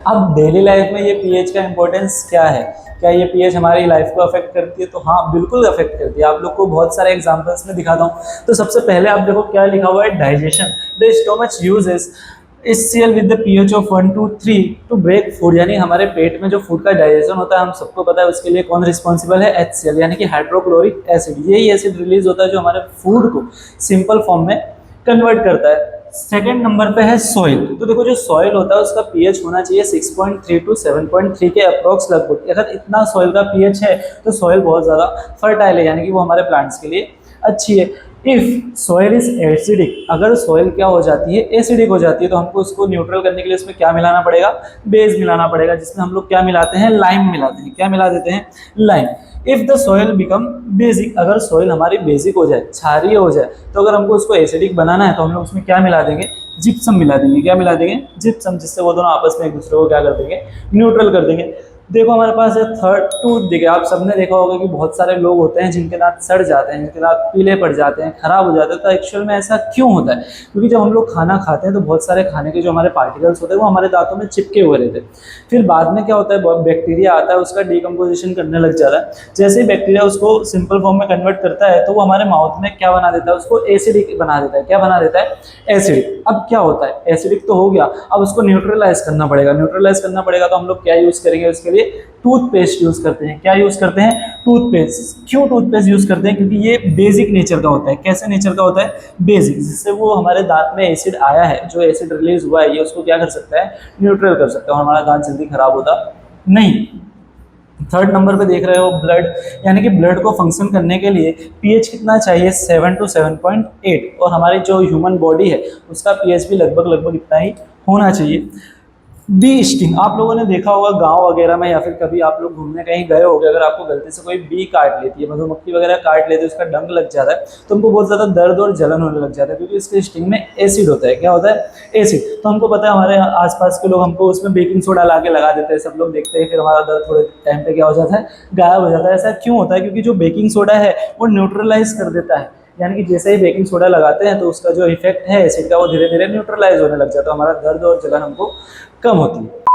अब daily life में ये पीएच का इंपॉर्टेंस क्या है? क्या ये पीएच हमारी लाइफ को अफेक्ट करती है? तो हाँ, बिल्कुल अफेक्ट करती है। आप लोग को बहुत सारे एग्जांपल्स में दिखाता हूँ। तो सबसे पहले आप देखो क्या लिखा हुआ है, digestion. The stomach uses HCl with the pH of 1 to 3 to break food, यानी हमारे पेट में जो फूड का डाइजेशन होता है, हम सबको पता है उसके लिए कौन रिस्पॉन्सिबल है? HCl, यानी कि हाइड्रोक्लोरिक एसिड। यही एसिड रिलीज होता है जो हमारे फूड को सिंपल फॉर्म में कन्वर्ट करता है। सेकेंड नंबर पे है सॉइल। तो देखो जो सॉइल होता है उसका पीएच होना चाहिए 6.3 टू 7.3 के अप्रोक्स लगभग। अगर इतना सॉइल का पीएच है तो सॉइल बहुत ज़्यादा फर्टाइल है, यानी कि वो हमारे प्लांट्स के लिए अच्छी है। इफ सॉइल इज एसिडिक, अगर सॉइल क्या हो जाती है? एसिडिक हो जाती है, तो हमको उसको न्यूट्रल करने के लिए उसमें क्या मिलाना पड़ेगा? बेस मिलाना पड़ेगा, जिसमें हम लोग क्या मिलाते हैं? लाइम मिलाते हैं। क्या मिला देते हैं? Lime. If the soil become basic, अगर सॉइल हमारी बेसिक हो जाए, क्षारीय हो जाए, तो अगर हमको उसको एसिडिक बनाना है तो हम लोग उसमें क्या मिला देंगे? जिप्सम मिला देंगे। क्या मिला देंगे? जिप्सम, जिससे वो दोनों आपस में एक दूसरे को क्या कर देंगे? न्यूट्रल कर देंगे। देखो हमारे पास है थर्ड टूथ। देखिए आप सबने देखा होगा कि बहुत सारे लोग होते हैं जिनके दांत सड़ जाते हैं, जिनके दांत पीले पड़ जाते हैं, खराब हो जाते हैं। तो एक्चुअल में ऐसा क्यों होता है? क्योंकि जब हम लोग खाना खाते हैं तो बहुत सारे खाने के जो हमारे पार्टिकल्स होते हैं वो हमारे दांतों में चिपके हुए रहते हैं। फिर बाद में क्या होता है? बैक्टीरिया आता है, उसका डिकम्पोजिशन करने लग जाता है। जैसे ही बैक्टीरिया उसको सिंपल फॉर्म में कन्वर्ट करता है तो वो हमारे माउथ में क्या बना देता है? उसको एसिडिक बना देता है। क्या बना देता है? एसिडिक। अब क्या होता है? एसिडिक तो हो गया, अब उसको न्यूट्रलाइज करना पड़ेगा। न्यूट्रलाइज करना पड़ेगा तो हम लोग क्या यूज करेंगे उसके लिए? टूथपेस्ट यूज करते हैं। क्या यूज करते हैं? टूथपेस्ट। क्यों टूथपेस्ट यूज करते हैं? क्योंकि ये बेसिक नेचर का होता है। कैसे नेचर का होता है? बेसिक, जिससे वो हमारे दांत में एसिड आया है, जो एसिड रिलीज हुआ है, ये उसको क्या कर सकता है? न्यूट्रल कर सकता है, और हमारा दांत जल्दी खराब होता नहीं। थर्ड नंबर पे देख रहे हो ब्लड, यानी कि ब्लड को फंक्शन करने के लिए पीएच कितना चाहिए? 7 to 7.8। और हमारी जो ह्यूमन बॉडी है उसका पीएच भी लगभग लगभग इतना ही होना चाहिए। बी स्टिंग, आप लोगों ने देखा होगा गांव वगैरह में, या फिर कभी आप लोग घूमने कहीं गए होंगे, अगर आपको गलती से कोई बी काट लेती है, मधुमक्खी वगैरह काट लेती है, उसका डंक लग जाता है, तो हमको बहुत ज़्यादा दर्द और जलन होने लग जाता है, क्योंकि इसके स्टिंग में एसिड होता है। क्या होता है? एसिड। तो हमको पता है हमारे आसपास के लोग हमको उसमें बेकिंग सोडा ला के लगा देते हैं, सब लोग देखते हैं, फिर हमारा दर्द थोड़े टाइम पे क्या हो जाता है? गायब हो जाता है। ऐसा क्यों होता है? क्योंकि जो बेकिंग सोडा है वो न्यूट्रलाइज कर देता है, यानी कि जैसे ही बेकिंग सोडा लगाते हैं तो उसका जो इफेक्ट है एसिड का वो धीरे धीरे न्यूट्रलाइज होने लग जाता है, हमारा दर्द और जलन हमको कम होती है।